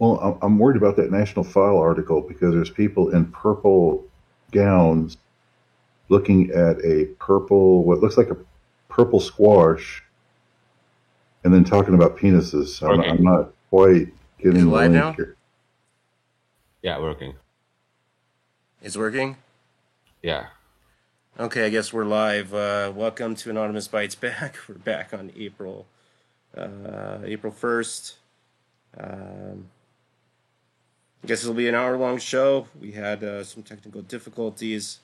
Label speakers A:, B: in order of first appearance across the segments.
A: Well, I'm worried about that National File article because there's people in purple gowns looking at a purple, what looks like a purple squash, and then talking about penises.
B: Working.
A: I'm not quite
C: Is it
A: getting the
C: live
A: link
C: now?
A: here.
B: Yeah, working.
C: It's working?
B: Yeah.
C: Okay, I guess we're live. Welcome to Anonymous Bites Back. We're back on April 1st. I guess it'll be an hour-long show. We had some technical difficulties.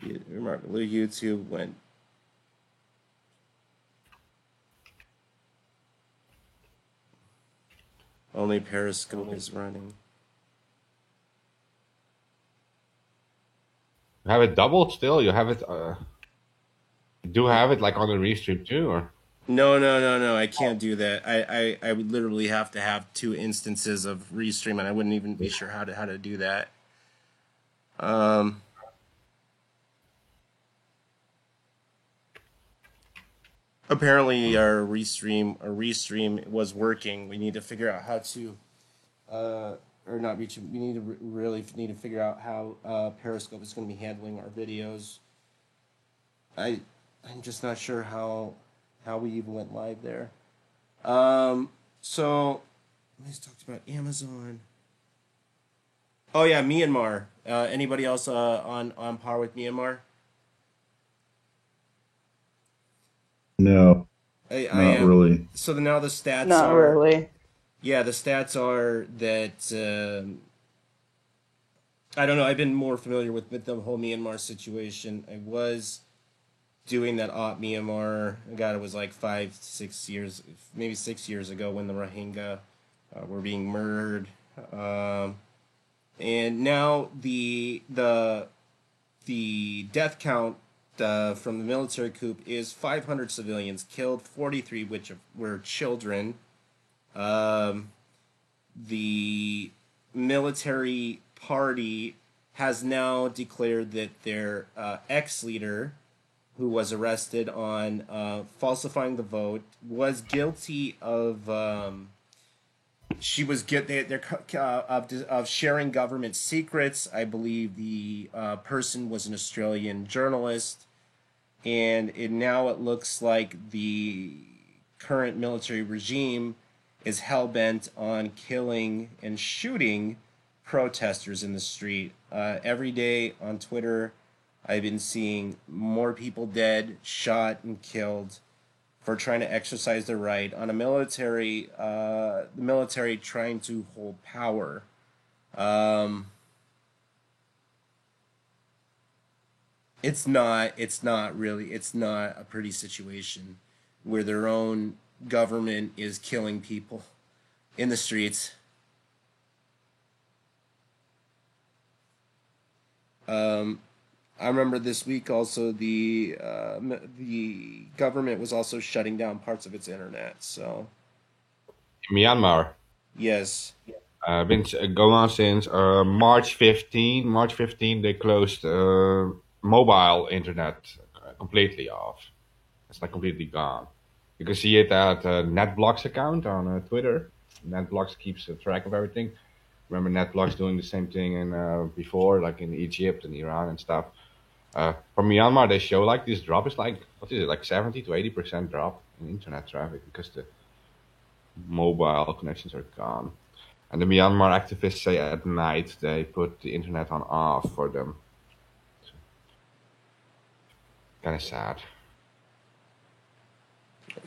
C: Remember, YouTube went. Only Periscope is running.
B: You have it doubled still? You have it... you do have it like on the restream too, or?
C: No. I can't do that. I would literally have to have two instances of Restream, and I wouldn't even be sure how to do that. Apparently our restream was working. We need to figure out how to or not reach. We need to really need to figure out how Periscope is going to be handling our videos. I'm just not sure how we even went live there. So let's talk about Amazon. Oh yeah, Myanmar. Anybody else on par with Myanmar?
A: No,
C: I
A: not
C: am.
A: really.
C: So now the stats
D: Not
C: are.
D: really.
C: Yeah, the stats are that I don't know. I've been more familiar with the whole Myanmar situation. I was doing that op Myanmar. God, it was like 5, 6 years, maybe 6 years ago when the Rohingya were being murdered. And now the death count from the military coup is 500 civilians killed, 43 which were children. The military party has now declared that their ex-leader, who was arrested on falsifying the vote, was guilty of she was of sharing government secrets. I believe the person was an Australian journalist, and now it looks like the current military regime is hell-bent on killing and shooting protesters in the street. Every day on Twitter, I've been seeing more people dead, shot, and killed for trying to exercise their right on the military trying to hold power. It's not a pretty situation where their own government is killing people in the streets. I remember this week also the government was also shutting down parts of its internet. So
B: Myanmar.
C: yes,
B: Been going on since March 15. March 15, they closed mobile internet completely off. It's like completely gone. You can see it at NetBlocks account on Twitter. NetBlocks keeps track of everything. Remember NetBlocks doing the same thing in before, like in Egypt and Iran and stuff. From Myanmar, they show like this drop is like, what is it, like 70 to 80% drop in internet traffic because the mobile connections are gone. And the Myanmar activists say at night they put the internet on off for them. Kind of sad.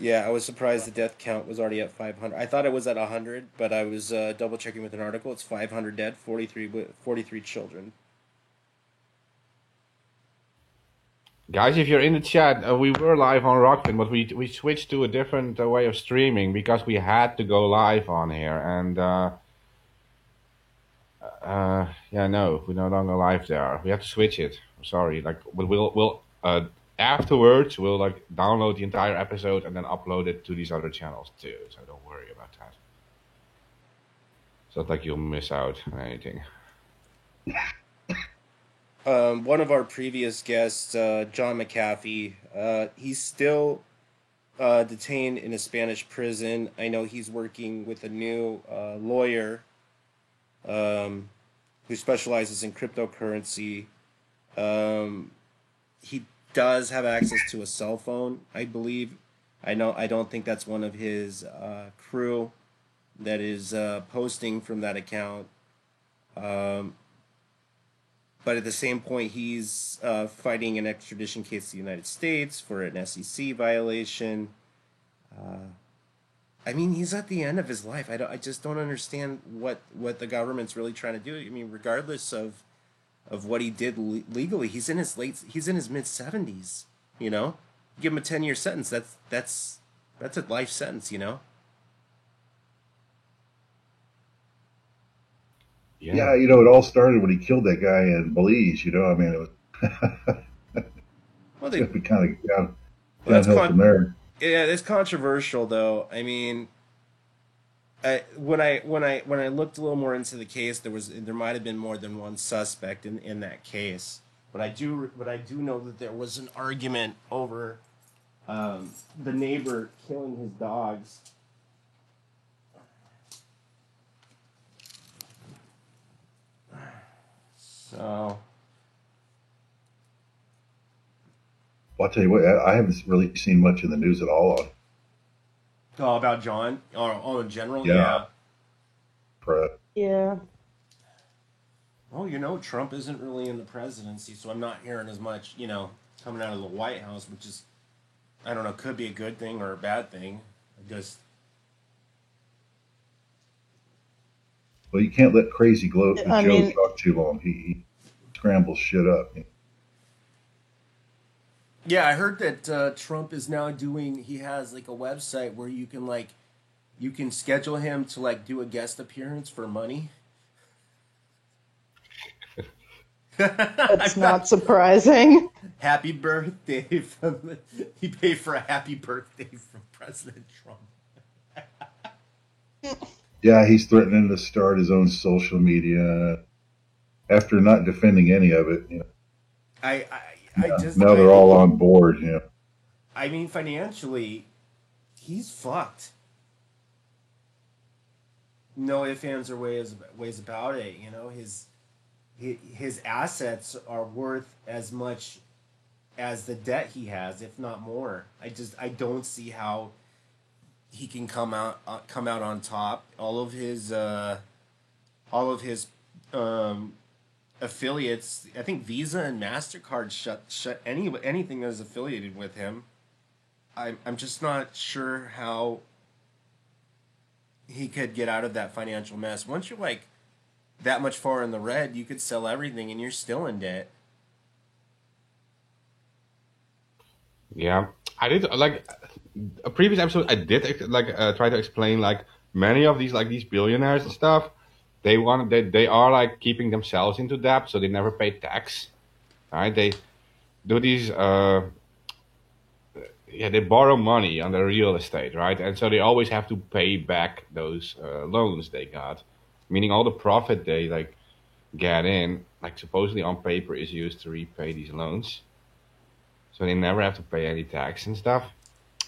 C: yeah, I was surprised the death count was already at 500. I thought it was at 100, but I was double checking with an article. It's 500 dead, 43 children.
B: Guys, if you're in the chat, we were live on Rockfin, but we switched to a different way of streaming because we had to go live on here. And yeah, no, we're no longer live there. We have to switch it. I'm sorry. Like we'll afterwards we'll like download the entire episode and then upload it to these other channels too. So don't worry about that. It's not like you'll miss out on anything.
C: One of our previous guests, John McAfee, he's still detained in a Spanish prison. I know he's working with a new lawyer um, who specializes in cryptocurrency. Um, he does have access to a cell phone, I believe. I know. I don't think that's one of his crew that is posting from that account. Um, but at the same point, he's fighting an extradition case to the United States for an SEC violation. Uh, I mean, he's at the end of his life. I just don't understand what the government's really trying to do. I mean, regardless of what he did legally, he's in his mid 70s. You know, give him a 10-year sentence. That's a life sentence. You know.
B: Yeah.
A: Yeah, it all started when he killed that guy in Belize. I mean, it was
C: Well,
A: it's
C: they
A: going to be kind of
C: well that's
A: downhill from there.
C: yeah, it's controversial though. I mean, when I looked a little more into the case, there might have been more than one suspect in that case. But I do know that there was an argument over the neighbor killing his dogs. So,
A: Well, I'll tell you what, I haven't really seen much in the news at all on
C: oh, about John or in general,
A: yeah,
C: yeah.
A: press.
D: Yeah.
C: Well, Trump isn't really in the presidency, so I'm not hearing as much, coming out of the White House, which is I don't know, could be a good thing or a bad thing. I just
A: Well, you can't let crazy
D: I
A: Joe
D: mean,
A: talk too long. He scrambles shit up.
C: Yeah, I heard that Trump is now doing. He has like a website where you can schedule him to like do a guest appearance for money.
D: that's not surprising.
C: Happy birthday from he paid for a happy birthday from President Trump.
A: Yeah, he's threatening to start his own social media after not defending any of it.
C: I just
A: Now they're all on board.
C: I mean financially, he's fucked. No ifs ands or ways about it. His assets are worth as much as the debt he has, if not more. I don't see how he can come out on top. All of his um, affiliates. I think Visa and Mastercard shut anything that is affiliated with him. I'm just not sure how he could get out of that financial mess. Once you're like that much far in the red, you could sell everything and you're still in debt.
B: Yeah. I did like a previous episode. I did like try to explain like many of these billionaires and stuff. They are like keeping themselves into debt, so they never pay tax. Right? They do these yeah, they borrow money on the real estate, right? And so they always have to pay back those loans they got, meaning all the profit they like get in, like supposedly on paper, is used to repay these loans. So they never have to pay any tax and stuff.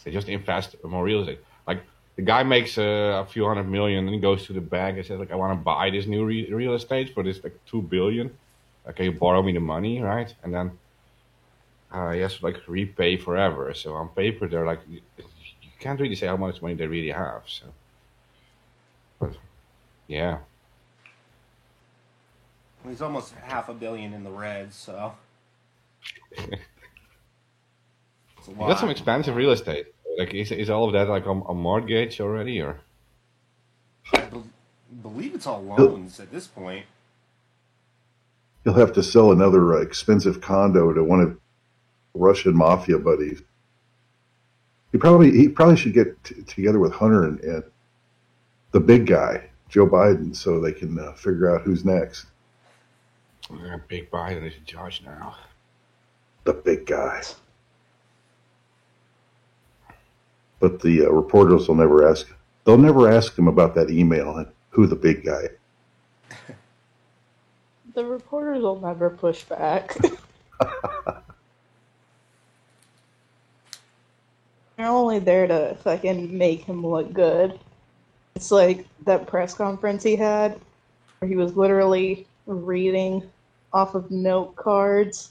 B: They just invest in more real estate. Like the guy makes a few hundred million, and he goes to the bank and says, like, I want to buy this new real estate for this like 2 billion. Can you borrow me the money, right? And then he has to like repay forever. So on paper, they're like, you can't really say how much money they really have. So, but yeah,
C: He's almost half a billion in the red, so it's a
B: you got some
C: lot.
B: expensive real estate. Like, is all of that like on mortgage already, or?
C: I believe it's all
A: He'll,
C: loans at this point.
A: he'll have to sell another expensive condo to one of Russian mafia buddies. He probably should get together with Hunter and the big guy, Joe Biden, so they can figure out who's next.
B: Big Biden is in charge now.
A: The big guy. But the reporters will never ask. They'll never ask him about that email and who the big guy is.
D: The reporters will never push back. They're only there to fucking make him look good. It's like that press conference he had where he was literally reading off of note cards.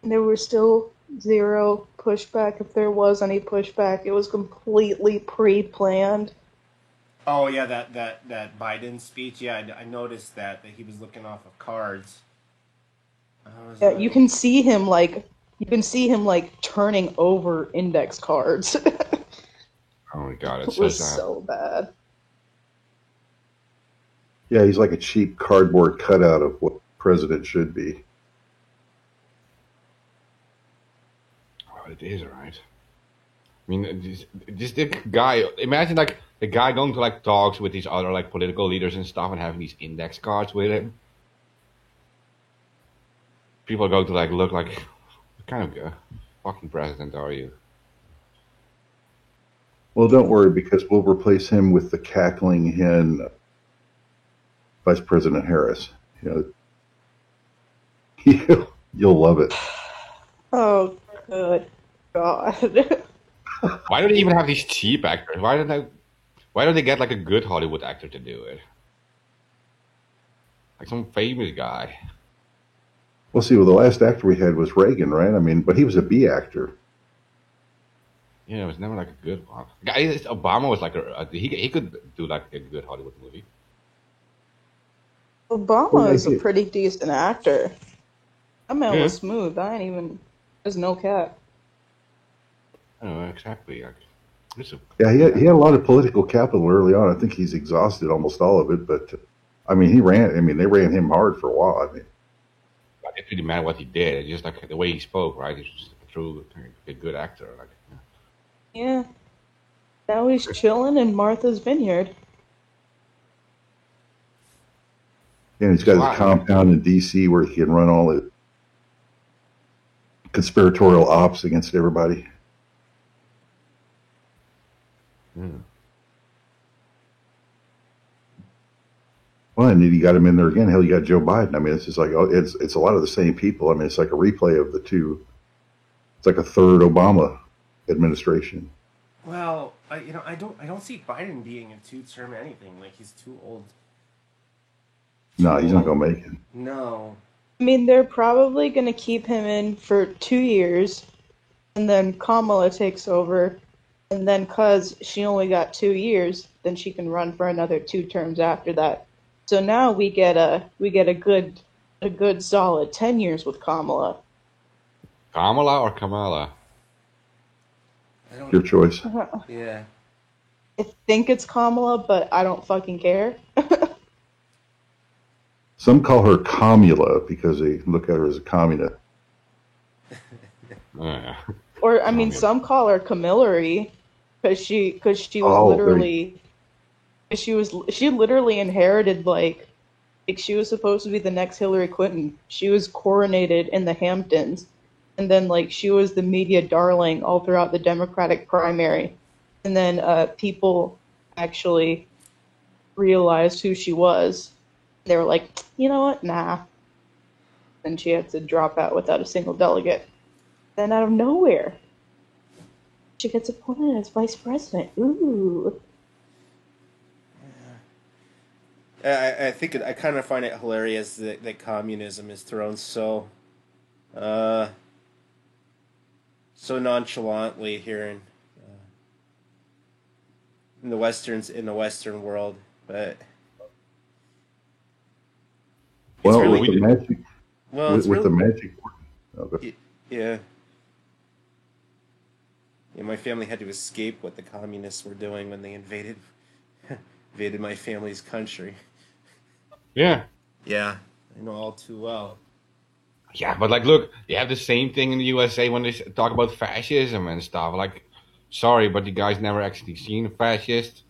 D: And there was still zero pushback. If there was any pushback, it was completely pre-planned.
C: Oh yeah, that Biden speech. Yeah, I noticed that he was looking off of cards.
D: Yeah, you can see him like turning over index cards.
B: Oh my god, it's
D: It
B: so
D: was
B: sad.
D: so bad.
A: Yeah, he's like a cheap cardboard cutout of what president should be.
B: Well, it is, right? I mean, this the guy. Imagine like the guy going to like talks with these other like political leaders and stuff, and having these index cards with him. People are going to like look like, what kind of fucking president are you?
A: Well, don't worry, because we'll replace him with the cackling hen, Vice President Harris. You know, you'll love it.
D: Oh, good God.
B: Why don't they even have these cheap actors? Why don't they get like a good Hollywood actor to do it? Like some famous guy.
A: Well, see, the last actor we had was Reagan, right? I mean, but he was a B actor.
B: Yeah, it was never like a good one. Obama was like he could do like a good Hollywood movie.
D: Obama is a pretty decent actor. That man
B: Yeah.
D: was smooth. There's no cap.
B: I don't know exactly. Like,
A: Yeah, he had a lot of political capital early on. I think he's exhausted almost all of it, but I mean, they ran him hard for a while. I mean,
B: it didn't matter what he did. It's just like the way he spoke, right? He's just a true, a good actor. Like,
D: Yeah. Now he's chilling in Martha's Vineyard.
A: and he's got
B: Wow.
A: his compound in D.C. where he can run all the conspiratorial ops against everybody.
B: yeah.
A: Well, and then you got him in there again. Hell, you got Joe Biden. I mean, it's just like it's a lot of the same people. I mean, it's like a replay of the two. It's like a third Obama administration.
C: Well, I don't see Biden being a two-term anything. Like he's too old.
A: No, he's not gonna make it.
C: No.
D: I mean, they're probably going to keep him in for 2 years, and then Kamala takes over, and then because she only got 2 years, then she can run for another 2 terms after that. So now we get a good solid 10 years with Kamala.
B: Kamala or Kamala?
C: I don't.
A: Your choice.
C: Yeah.
D: I think it's Kamala, but I don't fucking care.
A: Some call her Kamala because they look at her as a communist.
B: Yeah.
D: Or I mean,
B: Kamala.
D: some call her Camillary because she was
A: Oh,
D: literally she literally inherited like she was supposed to be the next Hillary Clinton. She was coronated in the Hamptons, and then like she was the media darling all throughout the Democratic primary, and then people actually realized who she was. They were like, you know what, nah. And she had to drop out without a single delegate. Then out of nowhere, she gets appointed as vice president. Ooh.
C: I think I kind of find it hilarious that communism is thrown so nonchalantly here in the Western world, but
A: Well,
C: really-
A: with the magic,
C: it's
A: with the
C: really-
A: magic. Okay.
C: yeah. Yeah, my family had to escape what the communists were doing when they invaded my family's country.
B: Yeah.
C: Yeah, I know all too well.
B: Yeah, but like, look, you have the same thing in the USA when they talk about fascism and stuff. Like, sorry, but you guys never actually seen a fascist.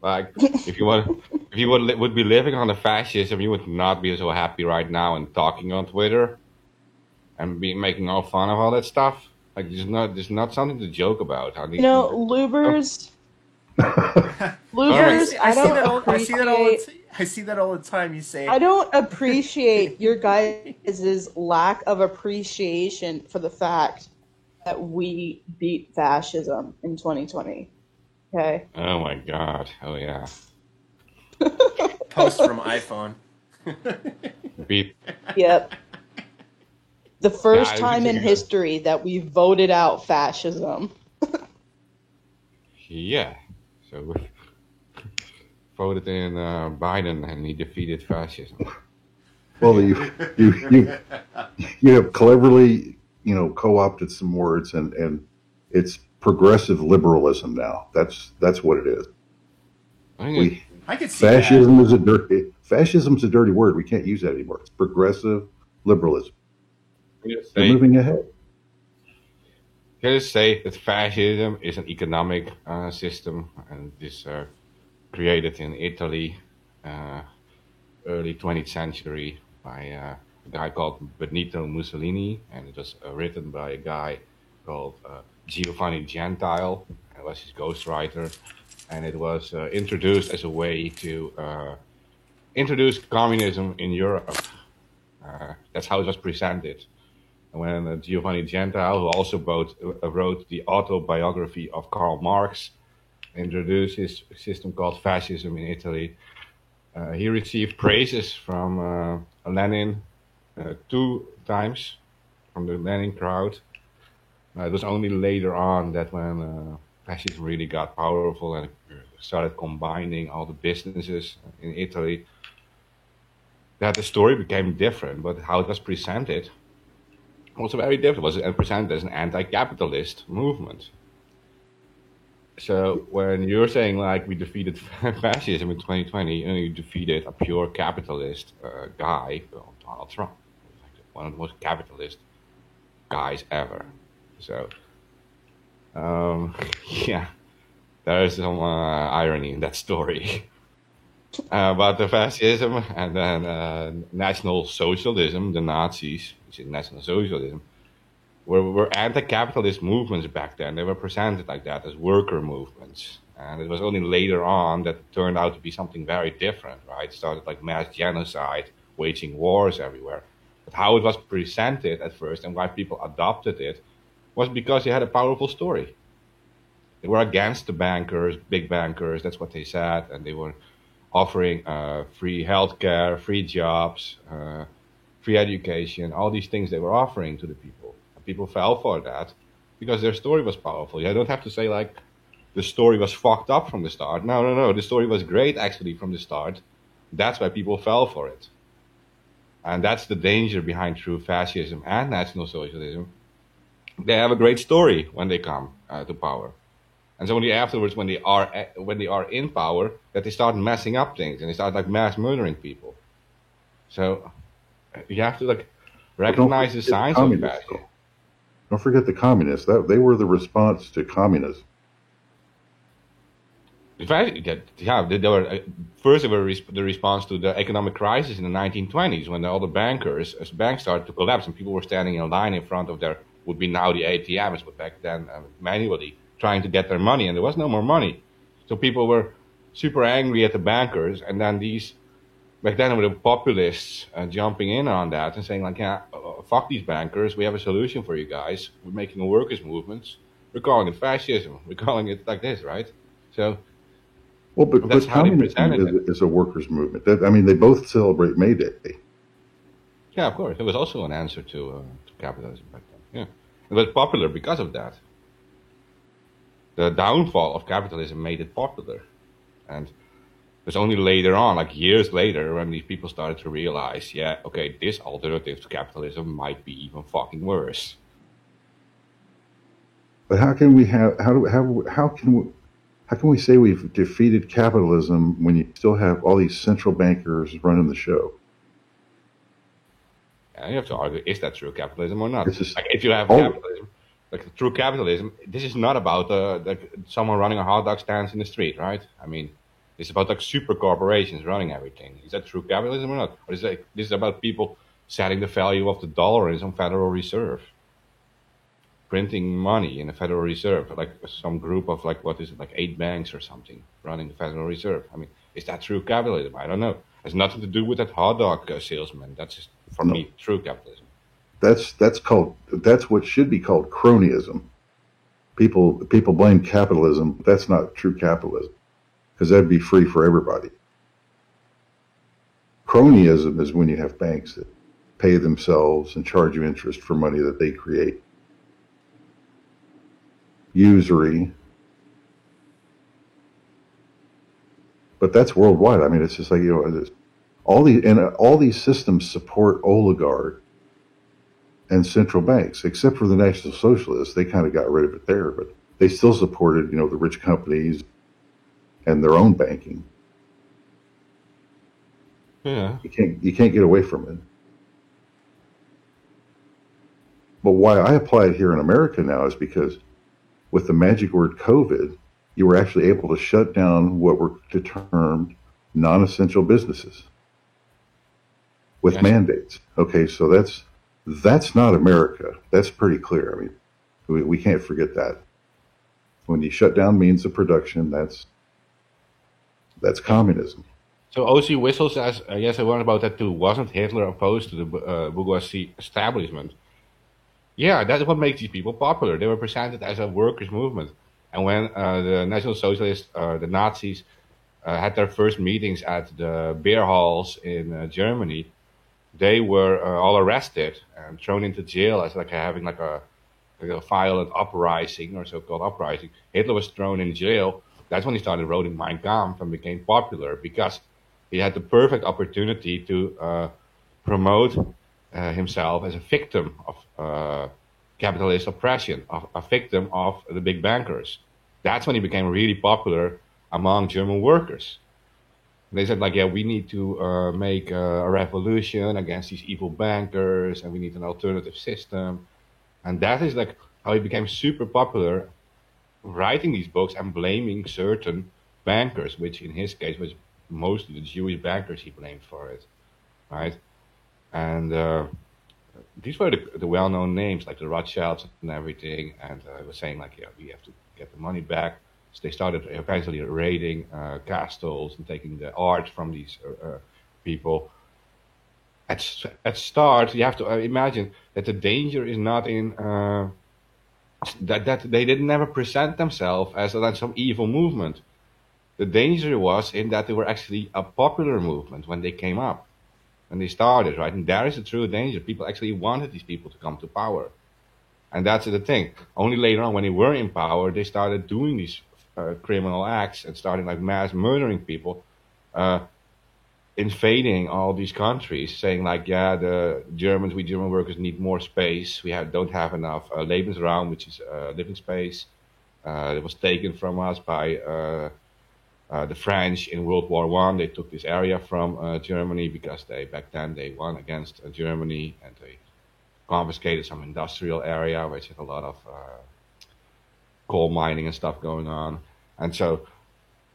B: Like, if you would be living on the fascism, you would not be so happy right now and talking on Twitter and be making all fun of all that stuff. Like, there's not something to joke about.
D: You know, Lubers. Lubers, I
C: see that all the time. You say
D: I don't appreciate your guys' lack of appreciation for the fact that we beat fascism in 2020. Okay?
B: Oh my God. Oh yeah.
C: Post from iPhone.
B: Beat.
D: Yep. The first
B: Yeah.
D: time in history that we voted out fascism.
B: Yeah. So we voted in Biden, and he defeated fascism.
A: Well, you have cleverly, co-opted some words, and it's progressive liberalism now. That's what it is.
C: I could see that.
A: Fascism's a dirty word. We can't use that anymore. It's progressive liberalism. They're
B: Say,
A: moving ahead.
B: can I say that fascism is an economic system, and this created in Italy, early 20th century, by a guy called Benito Mussolini, and it was written by a guy called Giovanni Gentile. It was his ghostwriter, and it was introduced as a way to introduce communism in Europe. That's how it was presented. And when Giovanni Gentile, who also wrote the autobiography of Karl Marx, introduced his system called fascism in Italy, he received praises from Lenin 2 times from the Lenin crowd. It was only later on that when fascism really got powerful and started combining all the businesses in Italy, that the story became different, but how it was presented was very different. It was presented as an anti-capitalist movement. So when you're saying like we defeated fascism in 2020, you defeated a pure capitalist guy called Donald Trump, like one of the most capitalist guys ever. So yeah, there is some irony in that story about the fascism, and then National Socialism, the Nazis, which is National Socialism, were anti-capitalist movements back then. They were presented like that as worker movements. And it was only later on that it turned out to be something very different, right? It started like mass genocide, waging wars everywhere. But how it was presented at first and why people adopted it was because they had a powerful story. They were against the bankers, big bankers, that's what they said, and they were offering free healthcare, free jobs, free education, all these things they were offering to the people. People fell for that because their story was powerful. You don't have to say like the story was fucked up from the start. No. The story was great actually from the start. That's why people fell for it. And that's the danger behind true fascism and National Socialism. They have a great story when they come to power. And it's only afterwards when they are in power that they start messing up things and they start like mass murdering people. So you have to like recognize the signs of fascism.
A: Don't forget the communists. They were the response to communism.
B: In fact, they were first they were the response to the economic crisis in the 1920s when all the banks started to collapse and people were standing in line in front of their would be now the ATMs, but back then manually trying to get their money, and there was no more money, so people were super angry at the bankers, and then back then, with the populists jumping in on that and saying like, yeah, fuck these bankers, we have a solution for you guys. We're making a workers' movement. We're calling it fascism. We're calling it like this, right? So,
A: well, but communism is a workers' movement. They both celebrate May Day.
B: Yeah, of course. It was also an answer to capitalism back then. Yeah, it was popular because of that. The downfall of capitalism made it popular, and it was only later on, like years later, when these people started to realize, yeah, okay, this alternative to capitalism might be even fucking worse.
A: But how can we say we've defeated capitalism when you still have all these central bankers running the show?
B: And you have to argue, is that true capitalism or not? Like if you have capitalism, like true capitalism, this is not about someone running a hot dog stand in the street, right? I mean, it's about like super corporations running everything. Is that true capitalism or not? Or is this is about people setting the value of the dollar in some Federal Reserve, printing money in the Federal Reserve, like some group of like 8 banks or something running the Federal Reserve? I mean, is that true capitalism? I don't know. It has nothing to do with that hot dog salesman. That's just for me true capitalism.
A: That's what should be called cronyism. People blame capitalism, but that's not true capitalism because that'd be free for everybody. Cronyism is when you have banks that pay themselves and charge you interest for money that they create. Usury. But that's worldwide. I mean, it's just like, all these systems support oligarchs and central banks, except for the National Socialists. They kind of got rid of it there, but they still supported, the rich companies and their own banking.
B: Yeah.
A: You can't get away from it. But why I apply it here in America now is because with the magic word COVID, you were actually able to shut down what were termed non-essential businesses with
B: Yes.
A: mandates. Okay, so that's not America. That's pretty clear. I mean, we can't forget that. When you shut down means of production, that's communism.
B: So O.C. Whistle says, yes, I learned about that too. Wasn't Hitler opposed to the bourgeoisie establishment? Yeah, that's what makes these people popular. They were presented as a workers' movement. And when the National Socialists, the Nazis, had their first meetings at the beer halls in Germany, they were all arrested and thrown into jail as having a violent uprising or so-called uprising. Hitler was thrown in jail. That's when he started writing Mein Kampf and became popular because he had the perfect opportunity to promote himself as a victim of capitalist oppression, a victim of the big bankers. That's when he became really popular among German workers. They said, we need to make a revolution against these evil bankers, and we need an alternative system. And that is how he became super popular, writing these books and blaming certain bankers, which in his case was mostly the Jewish bankers he blamed for it, right? And these were the well-known names, like the Rothschilds and everything. And I was saying, we have to get the money back. So they started eventually raiding castles and taking the art from these people. At start, you have to imagine that the danger is not in that they didn't never present themselves as some evil movement. The danger was in that they were actually a popular movement when they came up, when they started, right? And there is a true danger. People actually wanted these people to come to power. And that's the thing. Only later on, when they were in power, they started doing these criminal acts and starting mass murdering people, invading all these countries, saying the Germans, we German workers need more space. We don't have enough Lebensraum, which is living space. It was taken from us by the French in World War I. They took this area from Germany because back then they won against Germany, and they confiscated some industrial area which had a lot of coal mining and stuff going on. And so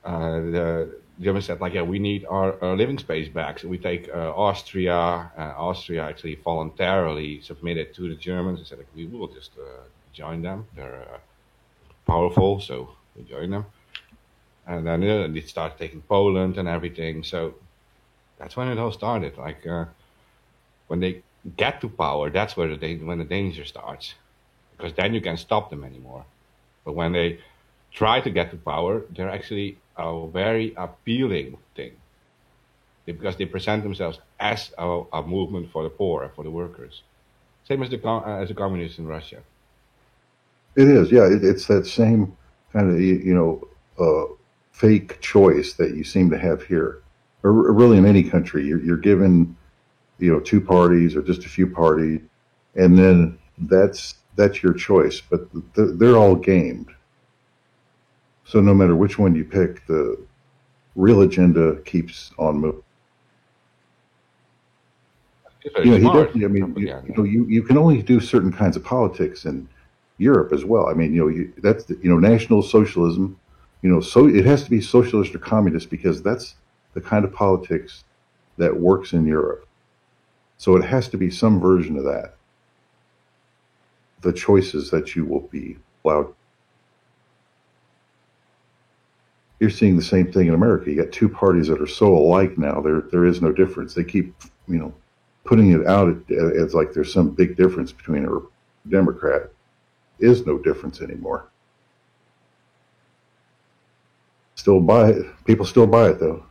B: the Germans said, we need our living space back. So we take Austria. Austria actually voluntarily submitted to the Germans and said, we will just join them. They're powerful, so we join them. And then they started taking Poland and everything. So that's when it all started. When they get to power, that's when the danger starts, because then you can't stop them anymore. But when they try to get to power, they're actually a very appealing thing, because they present themselves as a movement for the poor and for the workers. Same as the communists in Russia.
A: It is, yeah. It's that same kind of fake choice that you seem to have here, or really in any country. You're given two parties or just a few parties, and then that's your choice. But they're all gamed. So no matter which one you pick, the real agenda keeps on moving. You can only do certain kinds of politics in Europe as well. I mean, that's National Socialism. So it has to be socialist or communist, because that's the kind of politics that works in Europe. So it has to be some version of that. The choices that you will be allowed. You're seeing the same thing in America. You got two parties that are so alike now. There is no difference. They keep, putting it out as like there's some big difference between a Democrat is no difference anymore. Still buy it. People still buy it though.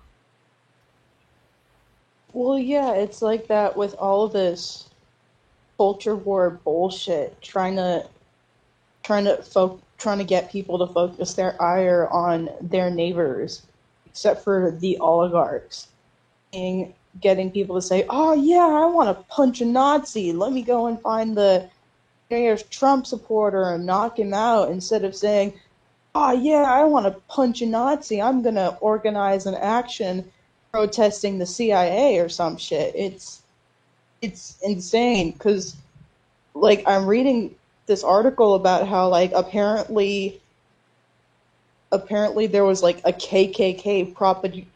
D: Well, yeah, it's like that with all of this culture war bullshit, trying to get people to focus their ire on their neighbors, except for the oligarchs, and getting people to say, "Oh yeah, I want to punch a Nazi. Let me go and find the nearest Trump supporter and knock him out," instead of saying, "Oh yeah, I want to punch a Nazi. I'm gonna organize an action protesting the CIA or some shit." It's insane because like I'm reading this article about how like apparently there was like a KKK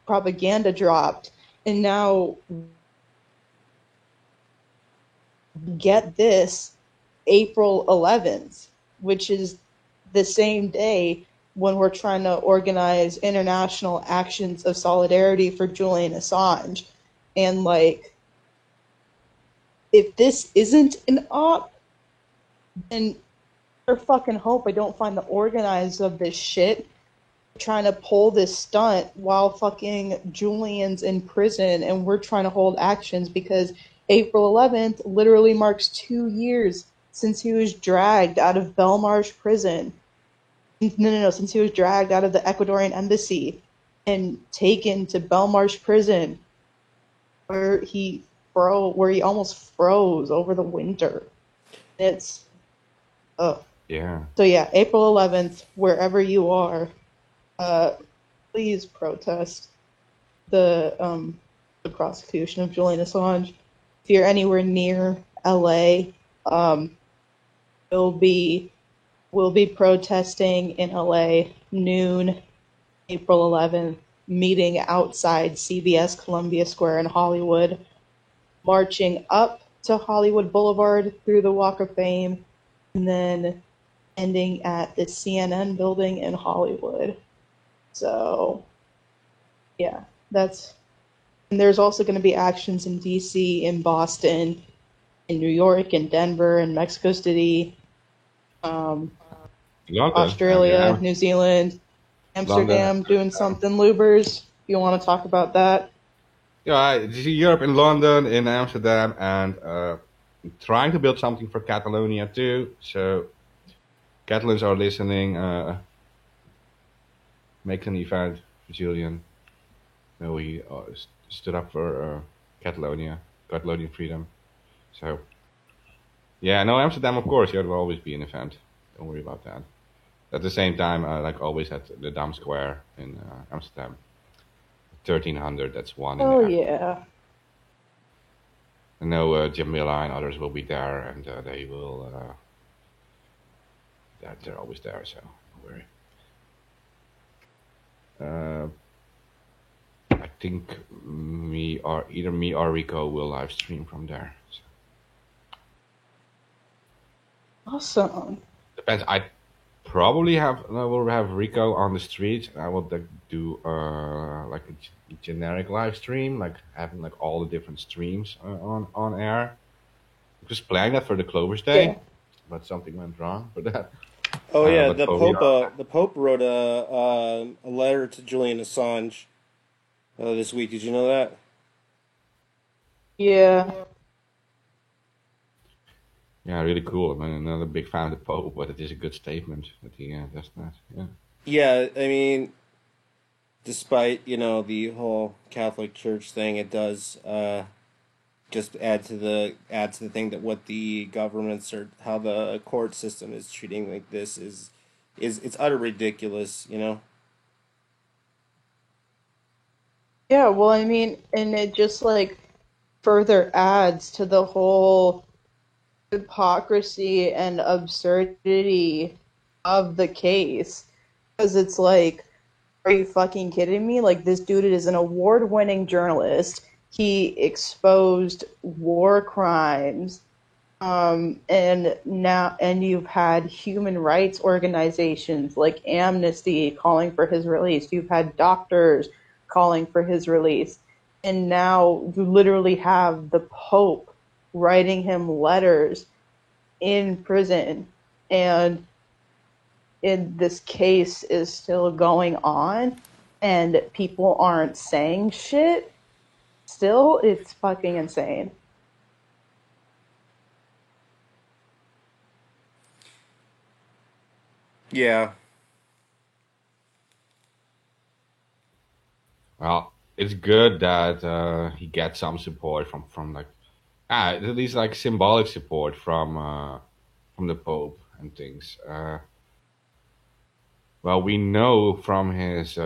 D: propaganda dropped, and now get this, April 11th, which is the same day when we're trying to organize international actions of solidarity for Julian Assange. And like, if this isn't an op, then I fucking hope I don't find the organizers of this shit trying to pull this stunt while fucking Julian's in prison and we're trying to hold actions, because April 11th literally marks 2 years since he was dragged out of Belmarsh prison. No, since he was dragged out of the Ecuadorian embassy and taken to Belmarsh prison, where he almost froze over the winter. It's
B: Yeah.
D: So yeah, April 11th, wherever you are, please protest the prosecution of Julian Assange. If you're anywhere near LA, we'll be protesting in LA noon, April 11th, meeting outside CBS Columbia Square in Hollywood, marching up to Hollywood Boulevard through the Walk of Fame, and then ending at the CNN building in Hollywood. So, yeah, and there's also going to be actions in DC, in Boston, in New York, in Denver, in Mexico City, Australia, New Zealand, Amsterdam, doing something, Lubers. You want to talk about that?
B: Yeah, Europe, in London, in Amsterdam, and trying to build something for Catalonia too. So, Catalans are listening. Make an event for Julian. We stood up for Catalonian freedom. So, yeah, no, Amsterdam, of course, there will always be an event. Don't worry about that. At the same time, like always at the Dam Square in Amsterdam, 1300. That's one.
D: Oh yeah.
B: I know Jamila and others will be there, and they will. They're always there, so don't worry. I think either me or Rico will live stream from there. So.
D: Awesome.
B: Depends. I will have Rico on the street. I will do like a generic live stream, like having like all the different streams on air. I was planning that for the Clover's Day,
D: Yeah.
B: but something went wrong for that.
C: Oh yeah,
B: but
C: the
B: Pope.
C: the Pope wrote a letter to Julian Assange this week. Did you know that?
D: Yeah.
B: Yeah, really cool. I'm not a big fan of the Pope, but it is a good statement that he does that. Yeah.
C: Yeah, I mean, despite the whole Catholic Church thing, it does just add to the thing that what the governments or how the court system is treating like this is it's utter ridiculous.
D: Yeah, well, I mean, and it just like further adds to the whole hypocrisy and absurdity of the case. Because it's like, are you fucking kidding me? Like, this dude is an award-winning journalist. He exposed war crimes. And you've had human rights organizations like Amnesty calling for his release. You've had doctors calling for his release. And now you literally have the Pope writing him letters in prison, and this case is still going on, and people aren't saying shit. Still, it's fucking insane.
C: Yeah.
B: Well, it's good that he gets some support from like at least like symbolic support from the Pope and things. Well, we know from his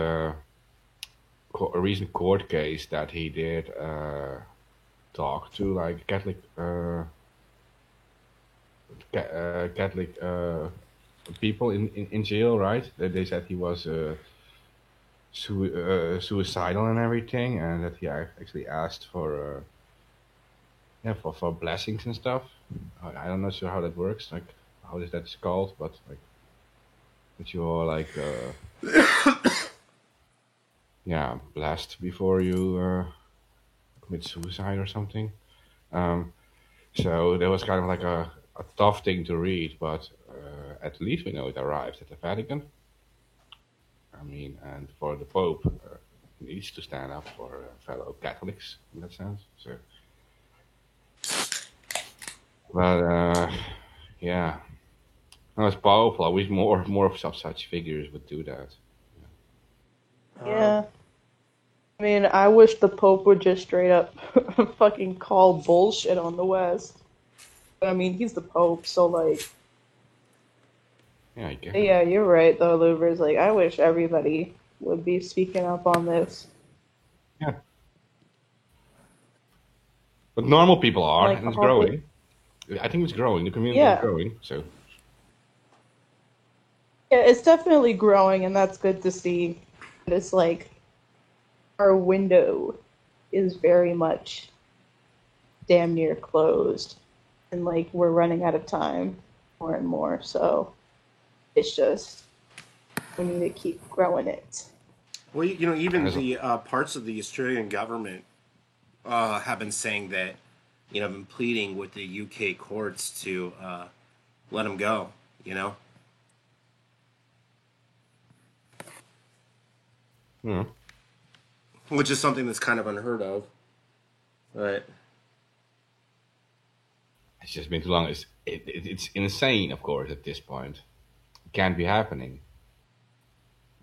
B: recent court case that he did talk to like Catholic people in jail, right? They said he was suicidal and everything, and that he actually asked for for blessings and stuff. I'm not sure how that works. Like, how is that called? But like, that you're like, blessed before you commit suicide or something. So that was kind of like a tough thing to read, but at least we know it arrived at the Vatican. I mean, and for the Pope, he needs to stand up for fellow Catholics in that sense. So, but yeah, no, it's powerful. I wish more of such figures would do that.
D: Yeah. I mean, I wish the Pope would just straight up fucking call bullshit on the West. I mean, he's the Pope, so like.
B: Yeah, I guess.
D: Yeah, you're right though, Louvers. Like, I wish everybody would be speaking up on this.
B: Yeah. But normal people are,
D: Like,
B: and it's growing. I think it's growing. The community is growing, so.
D: Yeah, it's definitely growing, and that's good to see. But it's like our window is very much damn near closed, and like we're running out of time more and more. So it's just we need to keep growing it.
C: Well, you know, even the parts of the Australian government have been saying that, you know, been pleading with the UK courts to let him go. You know.
B: Hmm.
C: Which is something that's kind of unheard of. But
B: it's just been too long. It's insane, of course, at this point. It can't be happening.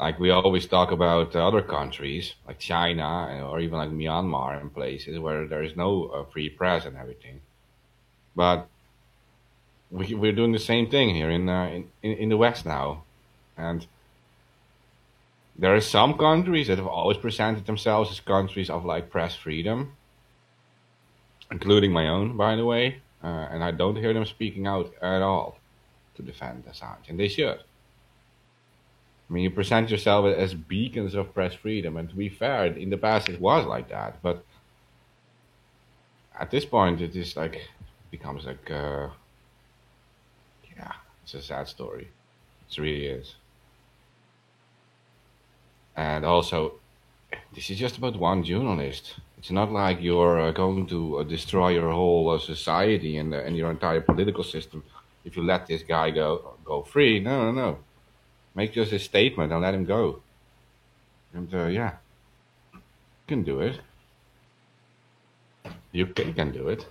B: Like we always talk about other countries, like China or even like Myanmar and places where there is no free press and everything. But we're doing the same thing here in the West now, and there are some countries that have always presented themselves as countries of like press freedom, including my own, by the way. And I don't hear them speaking out at all to defend Assange, and they should. I mean, you present yourself as beacons of press freedom, and to be fair, in the past it was like that, but at this point it is like, it becomes like, it's a sad story. It really is. And also, this is just about one journalist. It's not like you're going to destroy your whole society and your entire political system if you let this guy go free. No. Make just a statement and let him go. And you can do it. You can do it.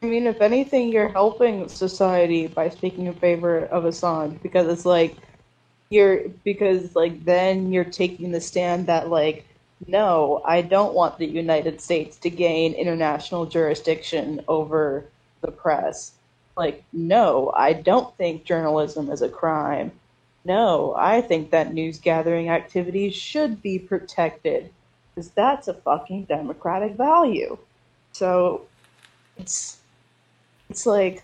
D: I mean, if anything, you're helping society by speaking in favor of Assange, because it's like then you're taking the stand that like, no, I don't want the United States to gain international jurisdiction over the press. Like, no, I don't think journalism is a crime. No, I think that news gathering activities should be protected, because that's a fucking democratic value. So it's like,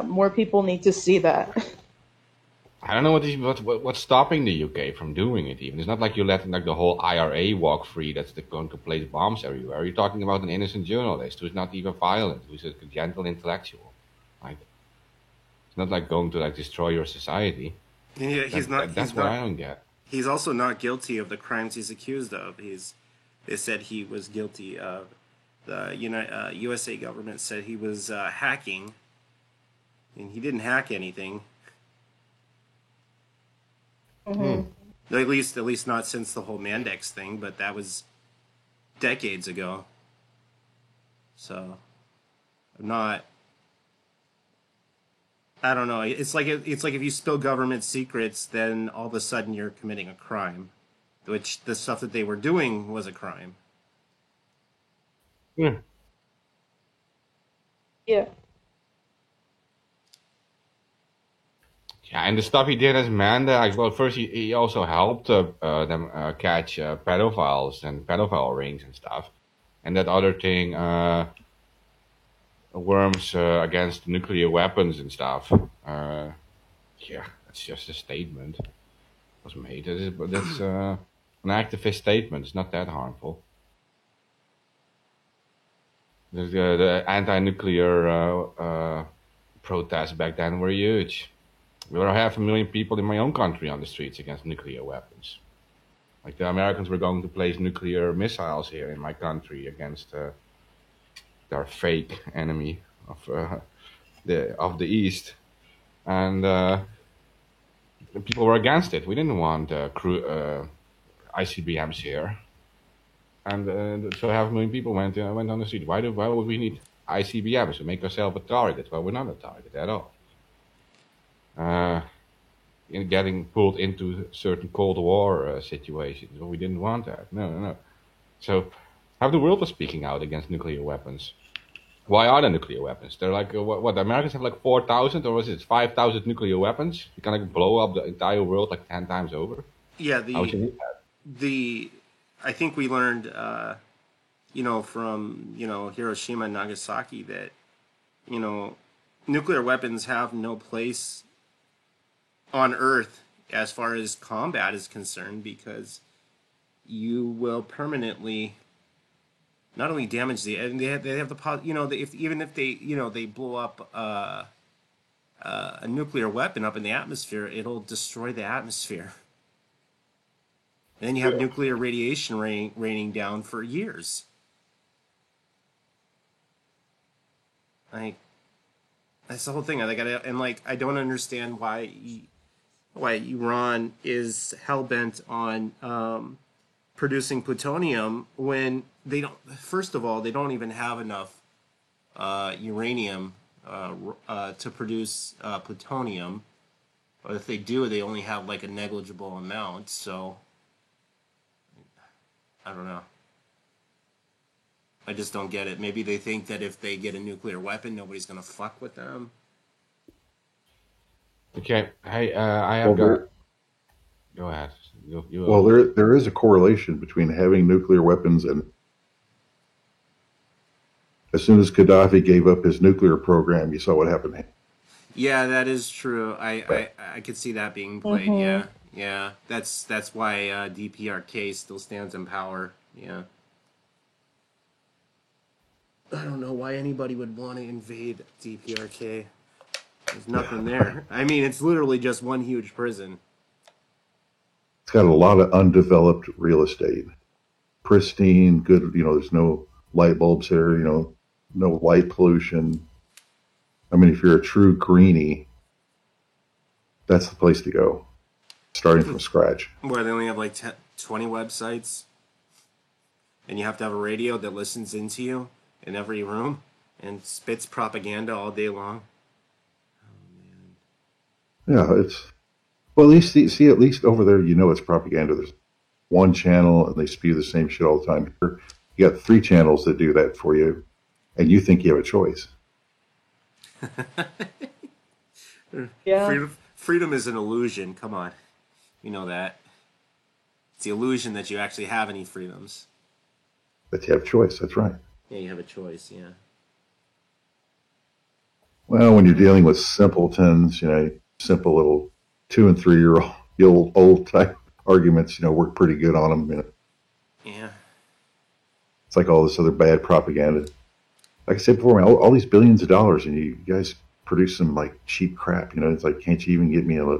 D: more people need to see that.
B: I don't know what's stopping the UK from doing it. Even it's not like you're letting like the whole IRA walk free. That's going to place bombs everywhere. You're talking about an innocent journalist who's not even violent, who's a gentle intellectual. Like, it's not like going to like destroy your society.
C: Yeah,
B: That's what I don't get.
C: He's also not guilty of the crimes he's accused of. They said he was guilty of the USA government said he was hacking, and he didn't hack anything.
D: Mm-hmm.
C: At least not since the whole Mandex thing, but that was decades ago. So, I'm not. I don't know. It's like if you spill government secrets, then all of a sudden you're committing a crime, which the stuff that they were doing was a crime.
B: Yeah.
D: Yeah.
B: Yeah, and the stuff he did as Mandex, well, first he also helped them catch pedophiles and pedophile rings and stuff. And that other thing, worms against nuclear weapons and stuff. Yeah, that's just a statement. It was made. That's an activist statement. It's not that harmful. The anti-nuclear protests back then were huge. There were 500,000 people in my own country on the streets against nuclear weapons. Like the Americans were going to place nuclear missiles here in my country against their fake enemy of the East, and people were against it. We didn't want ICBMs here, and so 500,000 people went on the street. Why would we need ICBMs to make ourselves a target? Well, we're not a target at all. In getting pulled into certain Cold War situations. Well, we didn't want that. No. So half the world was speaking out against nuclear weapons. Why are there nuclear weapons? They're like, what the Americans have like 4,000 or was it 5,000 nuclear weapons? You can like blow up the entire world like 10 times over.
C: Yeah,
B: How would you need that?
C: I think we learned, from, Hiroshima and Nagasaki that, nuclear weapons have no place on Earth as far as combat is concerned, because you will permanently not only damage and they have the even if they blow up a nuclear weapon up in the atmosphere, it'll destroy the atmosphere. And then you have nuclear radiation raining down for years. Like, that's the whole thing. I don't understand why Iran is hell-bent on producing plutonium when they don't. First of all, they don't even have enough uranium to produce plutonium. But if they do, they only have like a negligible amount. So I don't know. I just don't get it. Maybe they think that if they get a nuclear weapon, nobody's gonna fuck with them.
B: Okay, hey, I have got. Go ahead.
A: Well, there is a correlation between having nuclear weapons and as soon as Gaddafi gave up his nuclear program, you saw what happened.
C: Yeah, that is true. I could see that being played.
D: Mm-hmm.
C: Yeah. That's why DPRK still stands in power. Yeah. I don't know why anybody would want to invade DPRK. There's nothing there. I mean, it's literally just one huge prison.
A: It's got a lot of undeveloped real estate. Pristine, good, there's no light bulbs here, no light pollution. I mean, if you're a true greenie, that's the place to go, starting from scratch.
C: Where they only have like 20 websites, and you have to have a radio that listens into you in every room and spits propaganda all day long.
A: Yeah, at least over there, it's propaganda. There's one channel and they spew the same shit all the time. Here, you got 3 channels that do that for you, and you think you have a choice.
D: Yeah.
C: Freedom is an illusion. Come on. You know that. It's the illusion that you actually have any freedoms.
A: That you have a choice, that's right.
C: Yeah, you have a choice, yeah.
A: Well, when you're dealing with simpletons, simple little 2 and 3 year old type arguments, work pretty good on them.
C: Yeah.
A: It's like all this other bad propaganda. Like I said before, all these billions of dollars, and you guys produce some like cheap crap. It's like, can't you even get me a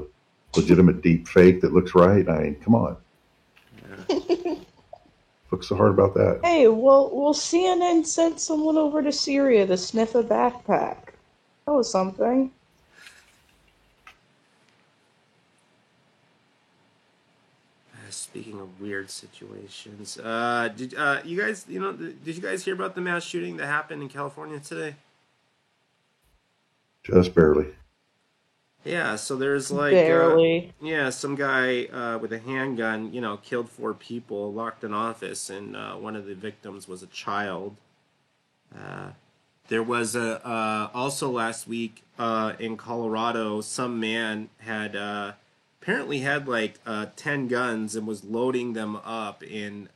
A: legitimate deep fake that looks right? I mean, come on.
C: Yeah.
A: What's so hard about that?
D: Hey, well, CNN sent someone over to Syria to sniff a backpack. That was something.
C: Speaking of weird situations, did you guys, did you guys hear about the mass shooting that happened in California today?
A: Just barely.
C: Yeah, so there's like,
D: Barely.
C: yeah, some guy with a handgun, killed 4 people, locked an office, and one of the victims was a child. There was also last week in Colorado, some man had apparently had like 10 guns and was loading them up in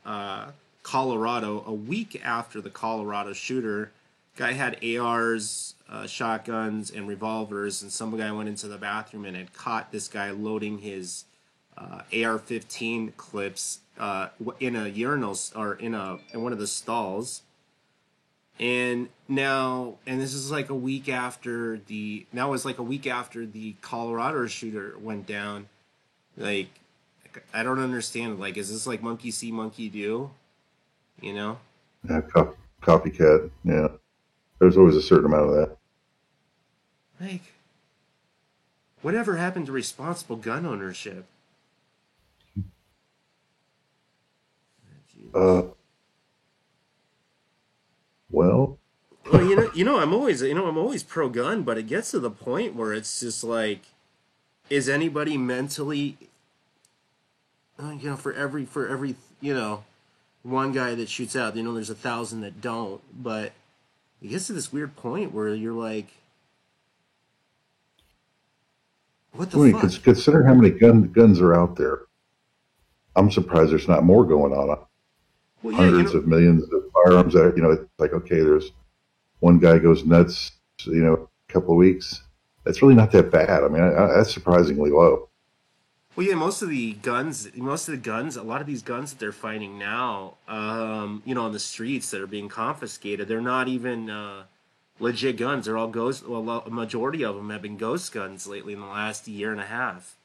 C: Colorado a week after the Colorado shooter. Guy had ARs, shotguns, and revolvers, and some guy went into the bathroom and had caught this guy loading his AR-15 clips in a urinal or in one of the stalls. And this is like a week after the Colorado shooter went down. Like, I don't understand. Like, is this like monkey see, monkey do?
A: Yeah, copycat. Yeah, there's always a certain amount of that.
C: Like, whatever happened to responsible gun ownership?
A: Well,
C: I'm always pro gun, but it gets to the point where it's just like, is anybody mentally, for every one guy that shoots out, there's 1,000 that don't, but it gets to this weird point where you're like, what the fuck?
A: Consider how many guns are out there. I'm surprised there's not more going on. Well, yeah, hundreds of millions of firearms that it's like, okay, there's one guy goes nuts, a couple of weeks. That's really not that bad. I mean, that's surprisingly low.
C: Well, yeah, most of the guns, a lot of these guns that they're finding now, on the streets that are being confiscated, they're not even legit guns. They're all ghost. Well, a majority of them have been ghost guns lately in the last year and a half.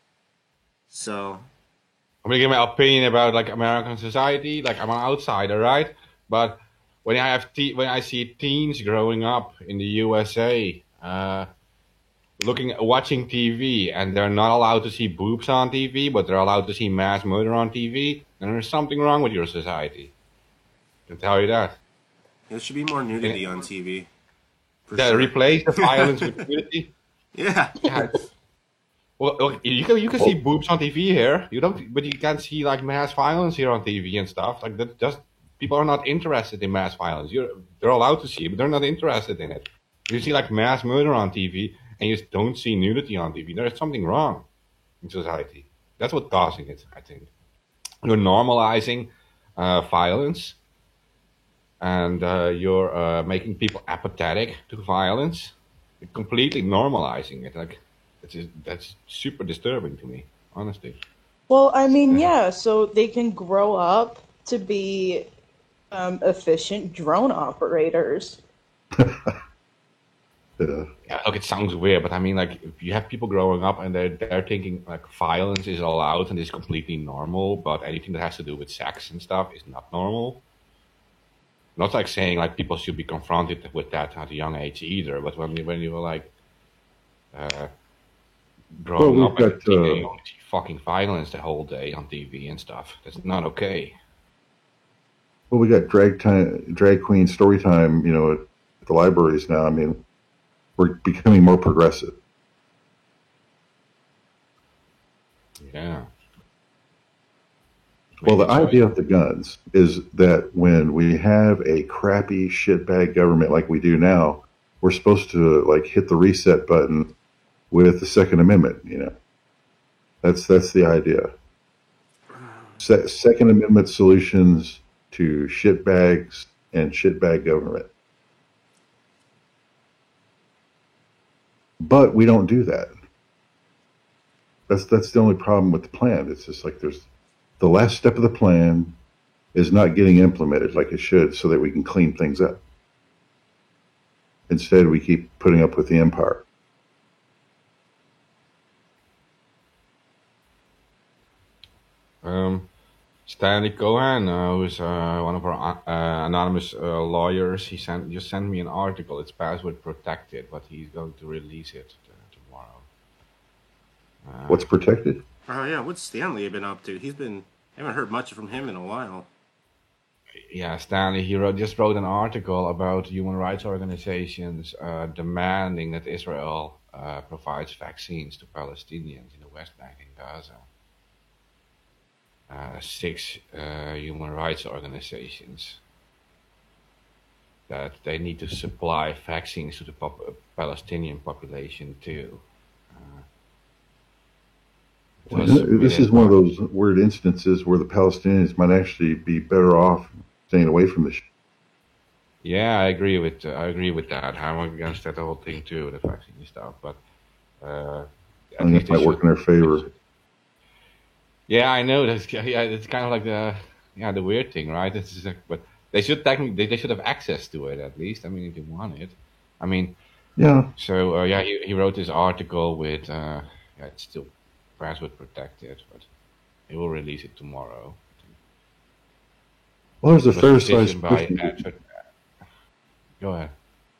C: So,
B: I'm gonna give my opinion about like American society. Like, I'm an outsider, right? But when I see teens growing up in the USA, watching TV, and they're not allowed to see boobs on TV, but they're allowed to see mass murder on TV, then there's something wrong with your society. I can tell you that.
C: There should be more nudity on TV.
B: Replace the violence with nudity.
C: Yeah.
B: Well, you can see boobs on TV here. But you can't see like mass violence here on TV and stuff. Like that, just people are not interested in mass violence. They're allowed to see it, but they're not interested in it. You see like mass murder on TV, and you just don't see nudity on TV. There's something wrong in society. That's what's causing it, I think. You're normalizing violence, and you're making people apathetic to violence. You're completely normalizing it. Like, that's super disturbing to me, honestly.
D: Well, I mean, yeah, so they can grow up to be efficient drone operators.
B: Yeah, look, it sounds weird, but I mean, like, if you have people growing up and they're thinking like violence is allowed and is completely normal, but anything that has to do with sex and stuff is not normal. Not like saying like people should be confronted with that at a young age either, but when you were like growing up and you only see fucking violence the whole day on TV and stuff, that's not okay.
A: Well, we got drag queen story time, at the libraries now. I mean, we're becoming more progressive.
B: Yeah.
A: Well, the idea of the guns is that when we have a crappy shitbag government like we do now, we're supposed to like hit the reset button with the Second Amendment. That's the idea. Second Amendment solutions to shitbags and shitbag government. But we don't do that. That's the only problem with the plan. It's just like there's the last step of the plan is not getting implemented like it should so that we can clean things up. Instead, we keep putting up with the empire.
B: Stanley Cohen, who's one of our anonymous lawyers, he just sent me an article. It's password protected, but he's going to release it tomorrow.
A: What's protected?
C: Oh yeah, what's Stanley been up to? I haven't heard much from him in a while.
B: Yeah, Stanley, just wrote an article about human rights organizations demanding that Israel provides vaccines to Palestinians in the West Bank and Gaza. 6 human rights organizations that they need to supply vaccines to the Palestinian population too.
A: This is one of those weird instances where the Palestinians might actually be better off staying away from this.
B: Yeah, I agree with that. I'm against that whole thing too, the vaccine stuff. But
A: I think it might work in their favor.
B: Yeah, I know. It's kind of like the weird thing, right? But they should have access to it at least. I mean, if you want it, I mean,
A: yeah.
B: So he wrote this article with it's still password protected, but he will release it tomorrow.
A: Well, there's a fair-sized
B: push. Go ahead.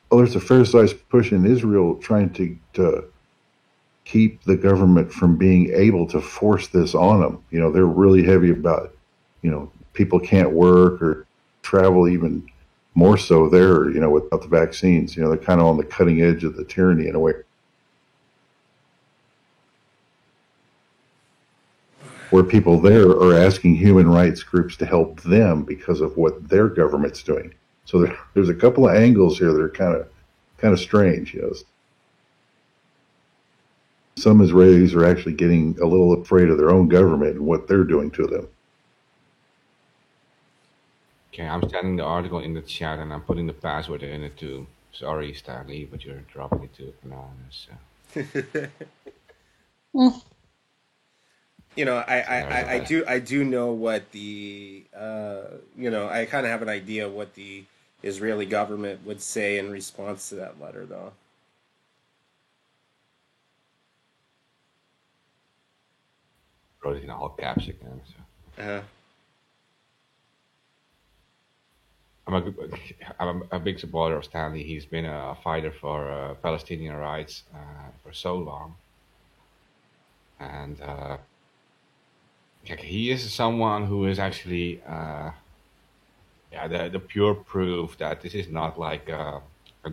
A: Well, there's a fair-sized push in Israel trying to keep the government from being able to force this on them. You know, they're really heavy about, people can't work or travel, even more so there, without the vaccines. They're kind of on the cutting edge of the tyranny in a way. Where people there are asking human rights groups to help them because of what their government's doing. So there's a couple of angles here that are kind of strange. Some Israelis are actually getting a little afraid of their own government and what they're doing to them.
B: Okay, I'm sending the article in the chat and I'm putting the password in it too. Sorry, Stanley, but you're dropping it too anonymous.
C: I do know what the I kind of have an idea what the Israeli government would say in response to that letter, though.
B: Wrote it in all caps again. So. I'm a big supporter of Stanley. He's been a fighter for Palestinian rights for so long, and he is someone who is actually the pure proof that this is not like a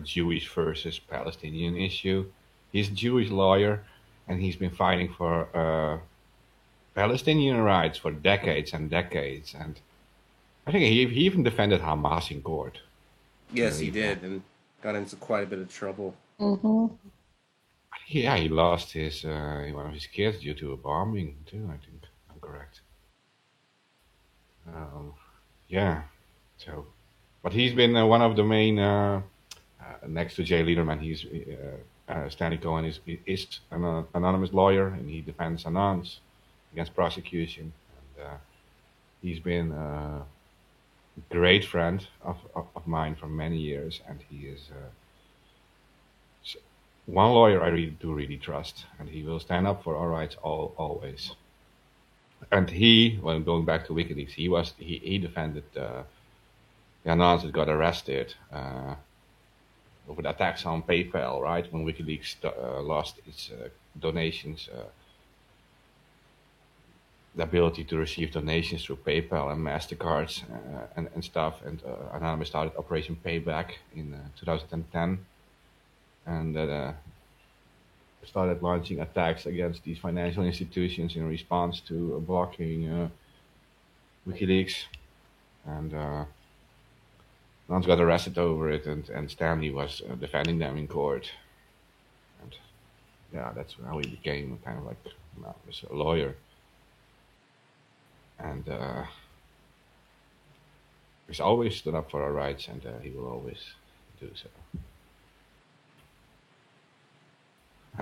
B: Jewish versus Palestinian issue. He's a Jewish lawyer, and he's been fighting for Palestinian rights for decades and decades, and I think he even defended Hamas in court.
C: Yes, he did, and got into quite a bit of trouble.
D: Mm-hmm.
B: Yeah, he lost his one of his kids due to a bombing too. I think I'm correct. So, but he's been one of the main next to Jay Lederman. He's Stanley Cohen is an anonymous lawyer, and he defends anons against prosecution. And he's been a great friend of mine for many years, and he is one lawyer I really trust, and he will stand up for our rights always. And when going back to WikiLeaks, he defended the anons that got arrested over the attacks on PayPal, right? When WikiLeaks lost its donations, the ability to receive donations through PayPal and MasterCards and stuff. And Anonymous started Operation Payback in 2010. And started launching attacks against these financial institutions in response to blocking WikiLeaks. And Lance got arrested over it, and Stanley was defending them in court. And yeah, that's how he became kind of like a lawyer. And he's always stood up for our rights, and he will always do so.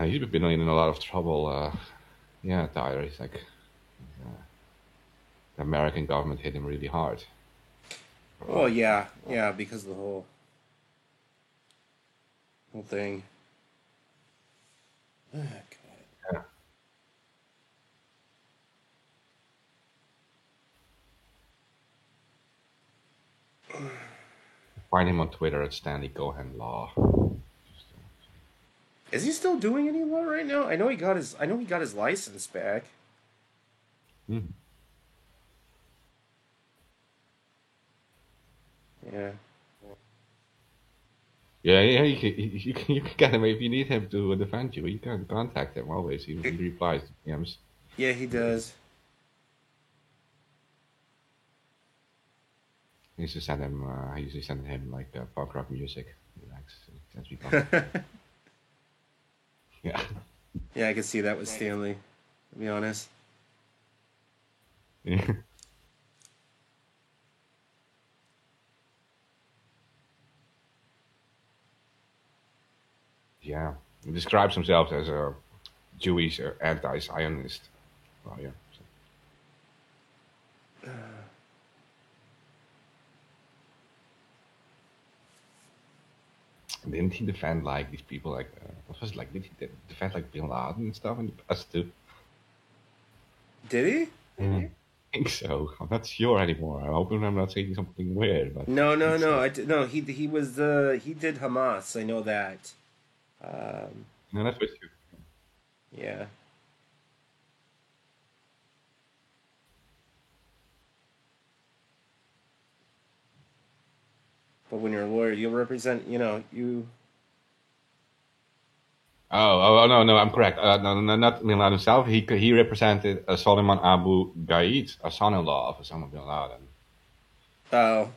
B: He's been in a lot of trouble. Tyler. He's like the American government hit him really hard.
C: Oh yeah, because of the whole thing. Okay.
B: Yeah. Find him on Twitter at Stanley Cohen Law.
C: Is he still doing any law right now? I know he got his license back.
B: Hmm.
C: Yeah.
B: Yeah, you can get him if you need him to defend you. You can contact him always. He replies to DMs.
C: Yeah, he does.
B: I used to send him. I usually send him like punk rock music. He likes. Sends me punk. Yeah.
C: Yeah, I can see that with Stanley, to be honest.
B: Yeah. Yeah. He describes himself as a Jewish anti-Zionist. Well, yeah. So. Didn't he defend like these people like what was it like? Did he defend like Bin Laden and stuff in the past too?
C: Did he?
B: I think so. I'm not sure anymore. I'm hoping I'm not saying something weird, but
C: No. He did Hamas. I know that.
B: no, that's what you.
C: Yeah. But when you're a lawyer, you'll represent. You.
B: No, I'm correct. No, not Bin Laden himself. He represented Solomon Abu Gaid, a son-in-law of Osama bin Laden,
C: Oh.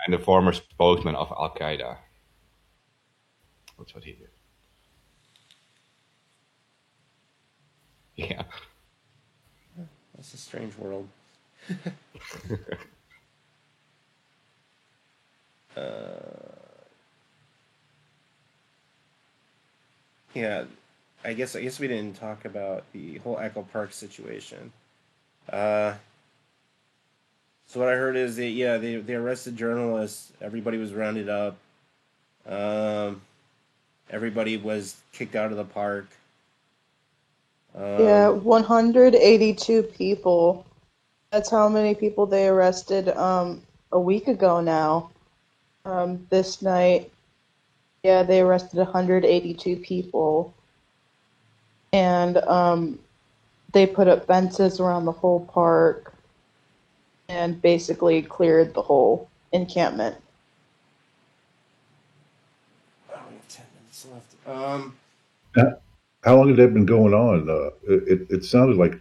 B: and the former spokesman of Al Qaeda. That's what he did. Yeah.
C: That's a strange world. Yeah, I guess we didn't talk about the whole Echo Park situation. Uh, so what I heard is they arrested journalists. Everybody was rounded up. Um, Everybody was kicked out of the park.
D: Yeah, 182 people. That's how many people they arrested a week ago now. This night, yeah, they arrested 182 people. And they put up fences around the whole park and basically cleared the whole encampment.
C: Oh, we have 10 minutes left.
A: How long had that been going on? It sounded like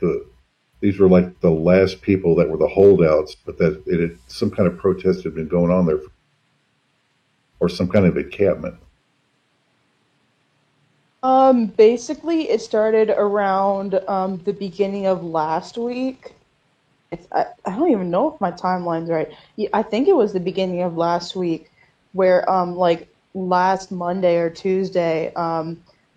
A: these were like the last people that were the holdouts, but that some kind of protest had been going on there, or some kind of encampment.
D: Basically, it started around the beginning of last week. I don't even know if my timeline's right. Yeah, I think it was the beginning of last week, where like last Monday or Tuesday,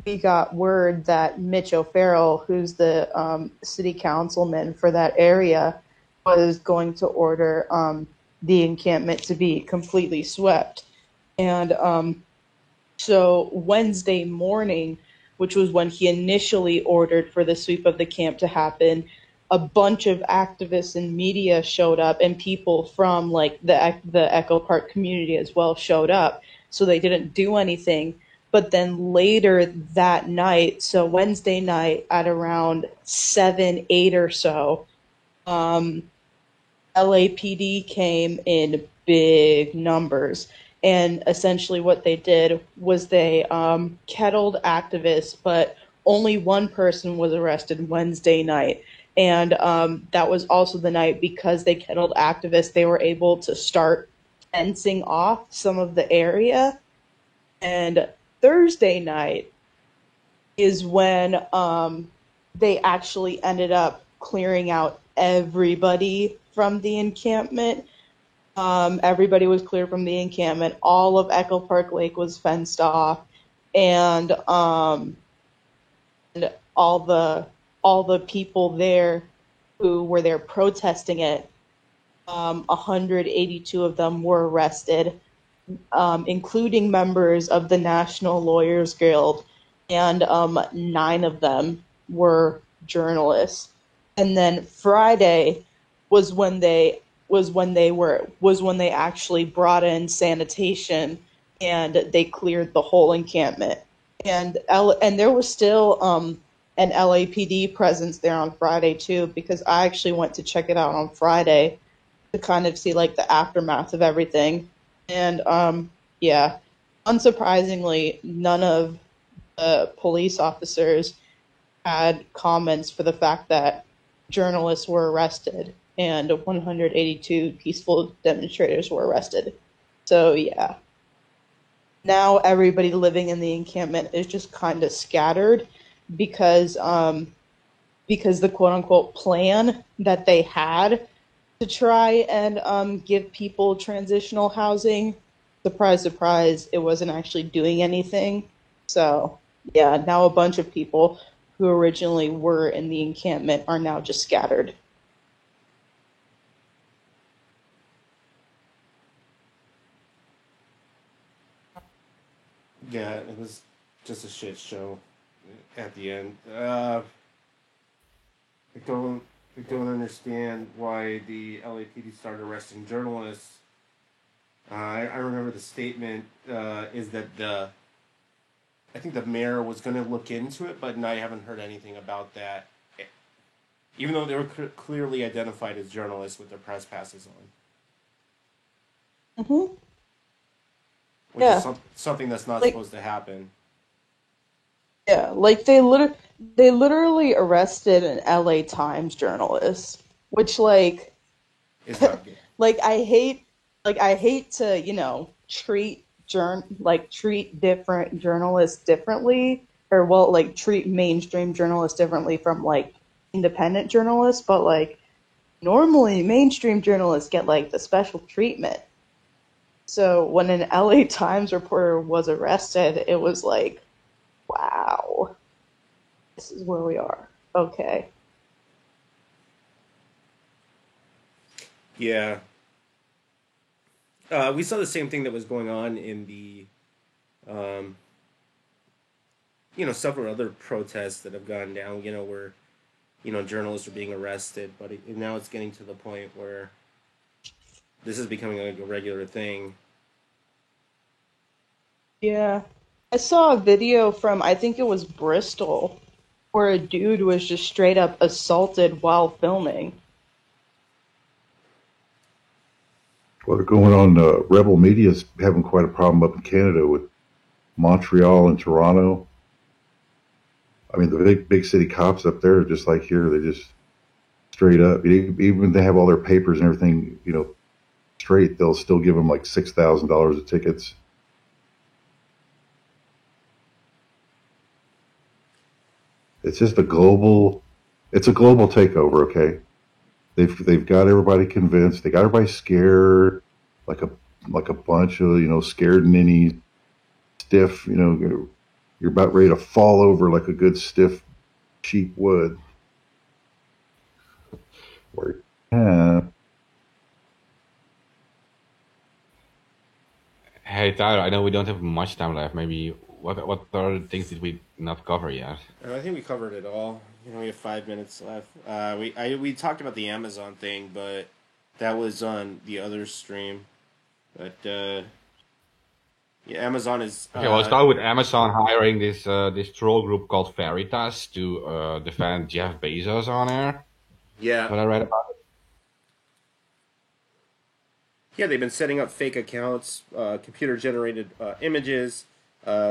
D: we got word that Mitch O'Farrell, who's the city councilman for that area, was going to order the encampment to be completely swept. And so Wednesday morning, which was when he initially ordered for the sweep of the camp to happen, a bunch of activists and media showed up, and people from like the Echo Park community as well showed up. So they didn't do anything. But then later that night, so Wednesday night at around 7, 8 or so, LAPD came in big numbers. And essentially what they did was they kettled activists, but only one person was arrested Wednesday night. And that was also the night, because they kettled activists, they were able to start fencing off some of the area. And Thursday night is when they actually ended up clearing out everybody from the encampment. Everybody was cleared from the encampment. All of Echo Park Lake was fenced off, and all the people there who were there protesting it, 182 of them were arrested, including members of the National Lawyers Guild, and 9 of them were journalists. And then Friday was when they was when they actually brought in sanitation and they cleared the whole encampment. And there was still an LAPD presence there on Friday too, because I actually went to check it out on Friday to kind of see like the aftermath of everything. And yeah, unsurprisingly, none of the police officers had comments for the fact that journalists were arrested and 182 peaceful demonstrators were arrested. So yeah, now everybody living in the encampment is just kind of scattered because the quote unquote plan that they had to try and give people transitional housing, surprise, surprise, it wasn't actually doing anything. So yeah, now a bunch of people who originally were in the encampment are now just scattered.
C: Yeah, it was just a shit show at the end. I don't understand why the LAPD started arresting journalists. I remember the statement is that I think the mayor was going to look into it, but I haven't heard anything about that. Even though they were clearly identified as journalists with their press passes on,
D: Hmm.
C: which is
D: Yeah,
C: something that's not
D: like
C: supposed to happen.
D: yeah, like they literally arrested an LA Times journalist, which
C: It's not good.
D: like I hate to, treat different journalists differently, or well, like treat mainstream journalists differently from like independent journalists, but like normally mainstream journalists get like the special treatment. So when an LA Times reporter was arrested, it was like, wow, this is where we are. Okay.
C: Yeah, we saw the same thing that was going on in the um, several other protests that have gone down. Where journalists are being arrested, but now it's getting to the point where this is becoming like a regular thing.
D: Yeah. I saw a video from, I think it was Bristol, where a dude was just straight up assaulted while filming.
A: Well, they're going on. Rebel Media's having quite a problem up in Canada with Montreal and Toronto. I mean, the big city cops up there are just like here. They just straight up, even they have all their papers and everything, straight. They'll still give them like $6,000 of tickets. It's just it's a global takeover. Okay, they've got everybody convinced. They got everybody scared, like a bunch of scared ninnies, stiff. You're about ready to fall over like a good stiff cheap wood. Where yeah,
B: Hey Tyler, I know we don't have much time left. Maybe what other things did we not cover yet?
C: I think we covered it all. We have 5 minutes left. We talked about the Amazon thing, but that was on the other stream. But yeah, Amazon is.
B: Okay, well, let's start with Amazon hiring this troll group called Veritas to defend Jeff Bezos on air.
C: Yeah,
B: What I read about it.
C: yeah, they've been setting up fake accounts, computer generated images,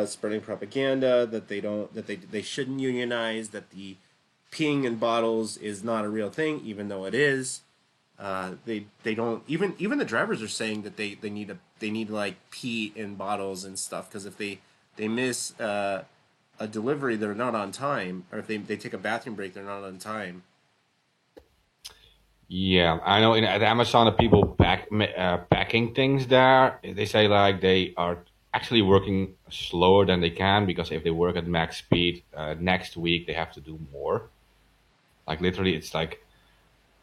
C: spreading propaganda that they shouldn't unionize, that the peeing in bottles is not a real thing, even though it is. They don't even the drivers are saying that they need to like pee in bottles and stuff, because if they miss a delivery, they're not on time, or if they take a bathroom break, they're not on time.
B: Yeah, I know. At Amazon, the people packing things there, they say like they are actually working slower than they can because if they work at max speed, next week they have to do more. Like literally, it's like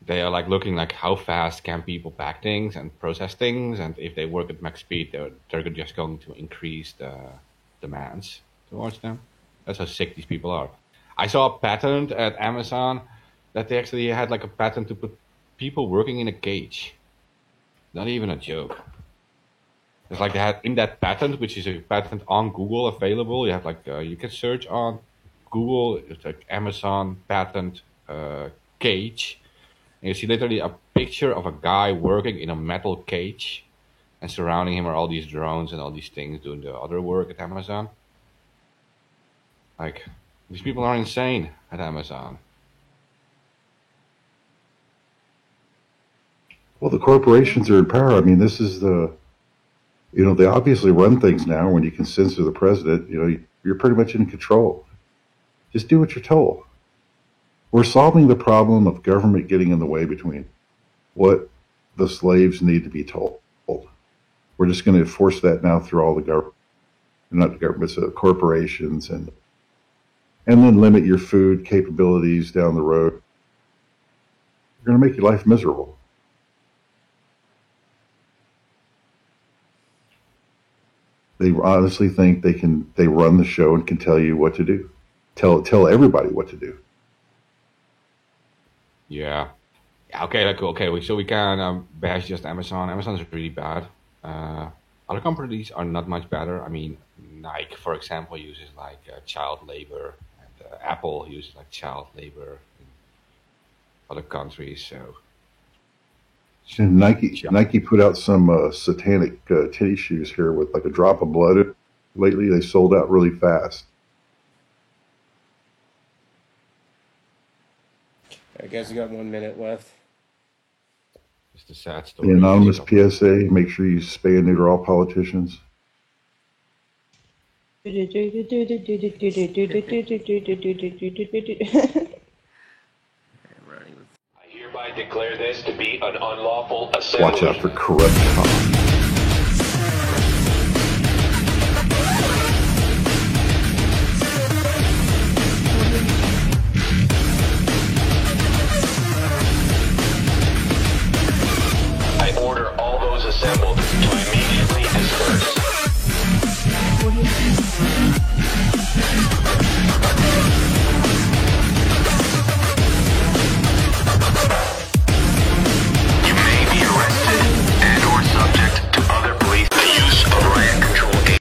B: they are like looking like how fast can people pack things and process things, and if they work at max speed, they're just going to increase the demands towards them. That's how sick these people are. I saw a patent at Amazon that they actually had like a patent to put people working in a cage. Not even a joke. It's like they had in that patent, which is a patent on Google available. You have like you can search on Google. It's like Amazon patent cage, and you see literally a picture of a guy working in a metal cage, and surrounding him are all these drones and all these things doing the other work at Amazon. Like these people are insane at Amazon.
A: Well, the corporations are in power. I mean, this is they obviously run things now. When you can censor the president, you're pretty much in control. Just do what you're told. We're solving the problem of government getting in the way between what the slaves need to be told. We're just going to enforce that now through all not the governments, corporations, and then limit your food capabilities down the road. You're going to make your life miserable. They honestly think they run the show and can tell you what to do. Tell everybody what to do.
B: Yeah. Okay, that's cool. Okay, so we can bash just Amazon. Amazon is really bad. Other companies are not much better. I mean, Nike, for example, uses like child labor, and Apple uses like child labor in other countries. So
A: And Nike put out some satanic tennis shoes here with like a drop of blood. Lately, they sold out really fast.
C: I guess we got 1 minute left.
B: it's a sad story.
A: The anonymous PSA: make sure you spay and neuter all politicians.
C: Running with
E: I hereby declare this to be an unlawful assembly.
A: Watch out for corrupt cops.